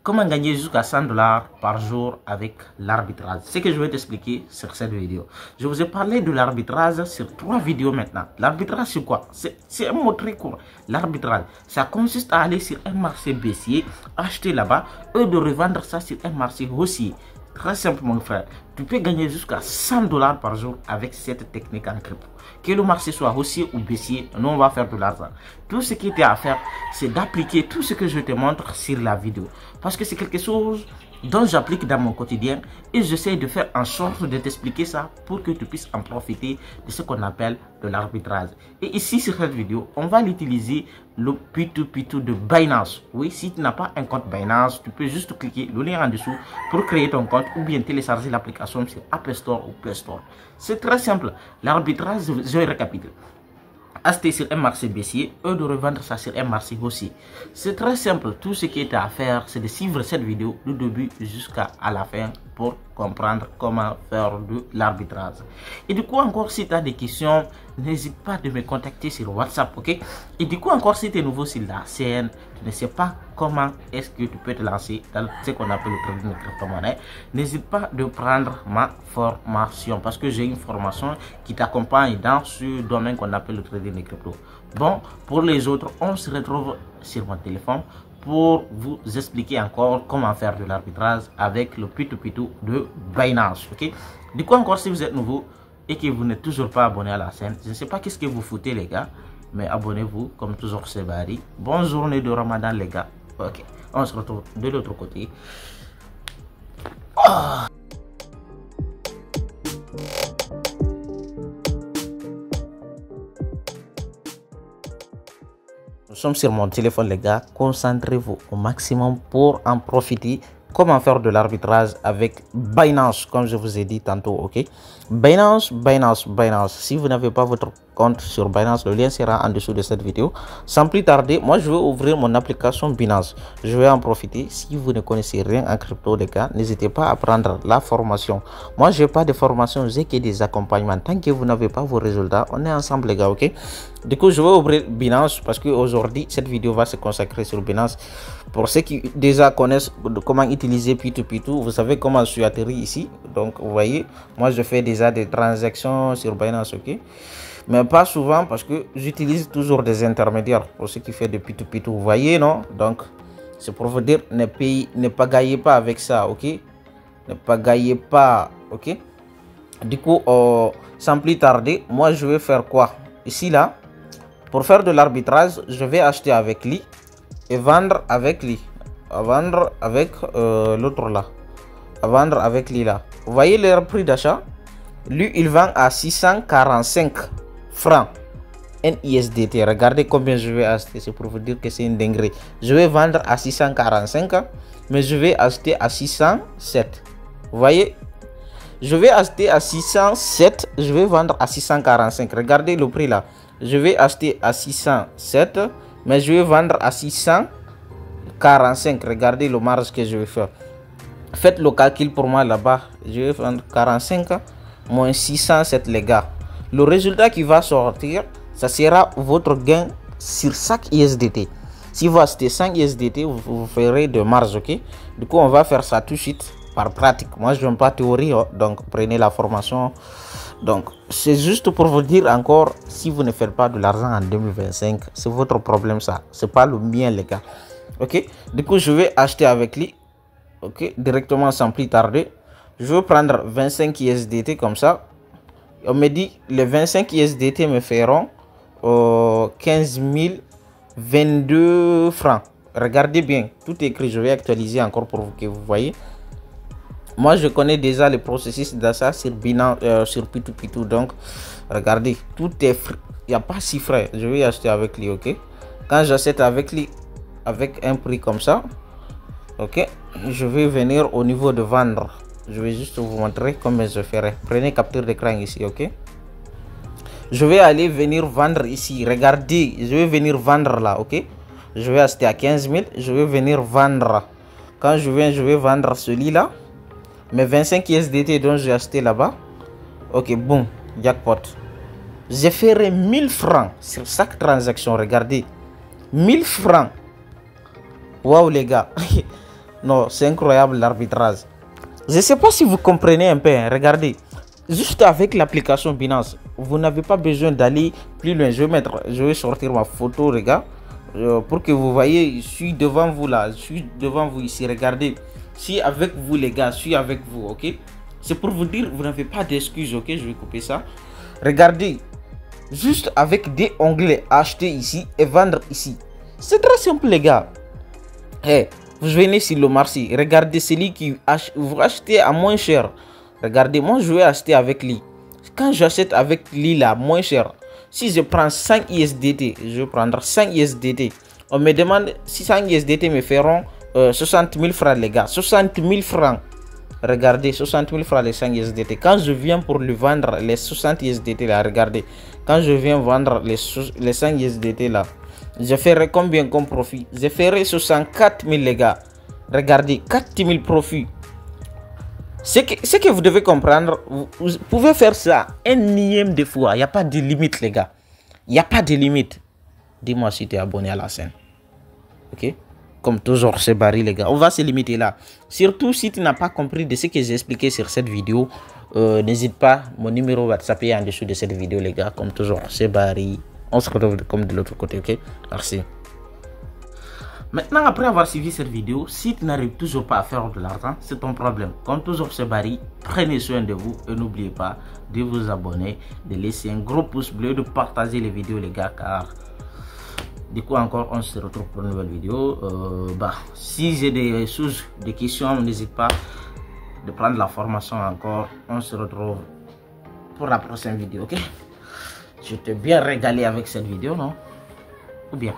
Comment gagner jusqu'à 100 dollars par jour avec l'arbitrage? C'est ce que je vais t'expliquer sur cette vidéo. Je vous ai parlé de l'arbitrage sur 3 vidéos maintenant. L'arbitrage, c'est quoi? C'est un mot très court. L'arbitrage, ça consiste à aller sur un marché baissier, acheter là-bas et de revendre ça sur un marché haussier. Très simple, mon frère. Tu peux gagner jusqu'à 100 dollars par jour avec cette technique en crypto. Que le marché soit haussier ou baissier, nous on va faire de l'argent. Tout ce qui est à faire, c'est d'appliquer tout ce que je te montre sur la vidéo. Parce que c'est quelque chose dont j'applique dans mon quotidien et j'essaie de faire en sorte de t'expliquer ça pour que tu puisses en profiter de ce qu'on appelle de l'arbitrage. Et ici sur cette vidéo, on va l'utiliser le P2P2 de Binance. Oui, si tu n'as pas un compte Binance, tu peux juste cliquer le lien en dessous pour créer ton compte ou bien télécharger l'application sur App Store ou Play Store. C'est très simple. L'arbitrage, je récapitule. Acheter sur un marché baissier et de revendre ça sur un marché haussier. C'est très simple. Tout ce qui est à faire, c'est de suivre cette vidéo du début jusqu'à la fin pour comprendre comment faire de l'arbitrage. Et du coup encore, si tu as des questions, n'hésite pas de me contacter sur WhatsApp, ok? Et du coup encore, si tu es nouveau sur la scène, tu ne sais pas comment est-ce que tu peux te lancer dans ce qu'on appelle le trading de crypto-monnaie, n'hésite pas de prendre ma formation parce que j'ai une formation qui t'accompagne dans ce domaine qu'on appelle le trading de crypto. Bon, pour les autres, on se retrouve sur mon téléphone pour vous expliquer encore comment faire de l'arbitrage avec le P2P2 de Binance, ok? Du coup encore, si vous êtes nouveau et que vous n'êtes toujours pas abonné à la chaîne, je ne sais pas qu'est-ce que vous foutez les gars, mais abonnez-vous comme toujours, c'est Barry. Bonne journée de Ramadan les gars. Ok, on se retrouve de l'autre côté. Nous sommes sur mon téléphone les gars, concentrez-vous au maximum pour en profiter. Comment faire de l'arbitrage avec Binance, comme je vous ai dit tantôt, ok? Binance. Si vous n'avez pas votre compte sur Binance, le lien sera en dessous de cette vidéo. Sans plus tarder, moi je vais ouvrir mon application Binance. Je vais en profiter. Si vous ne connaissez rien en crypto, les gars, n'hésitez pas à prendre la formation. Moi, je n'ai pas de formation, j'ai que des accompagnements. Tant que vous n'avez pas vos résultats, on est ensemble, les gars, ok? Du coup, je vais ouvrir Binance parce qu'aujourd'hui, cette vidéo va se consacrer sur Binance. Pour ceux qui déjà connaissent comment utiliser P2P2, vous savez comment je suis atterri ici. Donc, vous voyez, moi, je fais déjà des transactions sur Binance, ok? Mais pas souvent parce que j'utilise toujours des intermédiaires pour ceux qui font de P2P2. Vous voyez, non? Donc, c'est pour vous dire, ne pas gagnez pas avec ça, ok? Ne pas gagnez pas, ok? Du coup, sans plus tarder, moi, je vais faire quoi? Ici, là, pour faire de l'arbitrage, je vais acheter avec lui et vendre avec lui. Vendre avec l'autre là. Vendre avec lui là. Vous voyez leur prix d'achat? Lui, il vend à 645 francs NUSDT. Regardez combien je vais acheter. C'est pour vous dire que c'est une dinguerie. Je vais vendre à 645, mais je vais acheter à 607. Vous voyez? Je vais acheter à 607, je vais vendre à 645. Regardez le prix là. Je vais acheter à 607, mais je vais vendre à 645. Regardez le marge que je vais faire. Faites le calcul pour moi là-bas. Je vais vendre 45 moins 607 les gars. Le résultat qui va sortir, ça sera votre gain sur chaque USDT. Si vous achetez 5 USDT, vous ferez de marge, ok? Du coup, on va faire ça tout de suite par pratique. Moi, je n'aime pas théorie, donc prenez la formation. Donc, c'est juste pour vous dire encore, si vous ne faites pas de l'argent en 2025, c'est votre problème ça. C'est pas le mien, les gars. Ok? Du coup, je vais acheter avec lui. Ok? Directement sans plus tarder. Je vais prendre 25 USDT comme ça. On me dit, les 25 USDT me feront 15 022 francs. Regardez bien, tout est écrit. Je vais actualiser encore pour que vous voyez. Moi, je connais déjà le processus d'achat sur Binance, sur P2P2. Donc, regardez, tout est frais. Il n'y a pas si frais. Je vais acheter avec lui, ok? Quand j'achète avec lui, avec un prix comme ça, ok? Je vais venir au niveau de vendre. Je vais juste vous montrer comment je ferai. Prenez capture d'écran ici, ok? Je vais aller venir vendre ici. Regardez, je vais venir vendre là, ok? Je vais acheter à 15 000. Je vais venir vendre. Quand je viens, je vais vendre celui-là. Mes 25 USDT dont j'ai acheté là-bas. Ok, bon, jackpot. Je ferai 1000 francs sur chaque transaction. Regardez, 1000 francs. Waouh, les gars. Non, c'est incroyable l'arbitrage. Je ne sais pas si vous comprenez un peu, hein. Regardez. Juste avec l'application Binance, vous n'avez pas besoin d'aller plus loin. Je vais sortir ma photo, regarde, pour que vous voyez. Je suis devant vous là, je suis devant vous ici. Regardez, je suis avec vous les gars, je suis avec vous, ok. C'est pour vous dire, vous n'avez pas d'excuses, ok. Je vais couper ça. Regardez, juste avec des onglets, acheter ici et vendre ici. C'est très simple les gars. Hey, vous venez sur le marché, regardez celui qui vous achetez à moins cher. Regardez, moi je vais acheter avec lui. Quand j'achète avec lui là, moins cher, si je prends 5 USDT, je vais prendre 5 USDT. On me demande si 5 USDT me feront 60 000 francs les gars. 60 000 francs. Regardez, 60 000 francs les 5 USDT. Quand je viens pour lui vendre les 60 USDT là, regardez. Quand je viens vendre les 5 USDT là, je ferai combien comme profit? Je ferai 64 000 les gars. Regardez, 4 000 profits. Ce que vous devez comprendre, vous pouvez faire ça un millième de fois. Il n'y a pas de limite, les gars. Il n'y a pas de limite. Dis-moi si tu es abonné à la chaîne. Ok? Comme toujours, c'est Barry, les gars. On va se limiter là. Surtout si tu n'as pas compris de ce que j'ai expliqué sur cette vidéo, n'hésite pas. Mon numéro WhatsApp est en dessous de cette vidéo, les gars. Comme toujours, c'est Barry. On se retrouve comme de l'autre côté, ok? Merci. Maintenant, après avoir suivi cette vidéo, si tu n'arrives toujours pas à faire de l'argent, c'est ton problème. Comme toujours, c'est Barry. Prenez soin de vous et n'oubliez pas de vous abonner, de laisser un gros pouce bleu, de partager les vidéos, les gars, car du coup encore, on se retrouve pour une nouvelle vidéo. Si j'ai des choses, des questions, n'hésite pas de prendre la formation encore. On se retrouve pour la prochaine vidéo, ok? Je t'ai bien régalé avec cette vidéo, non? Ou bien?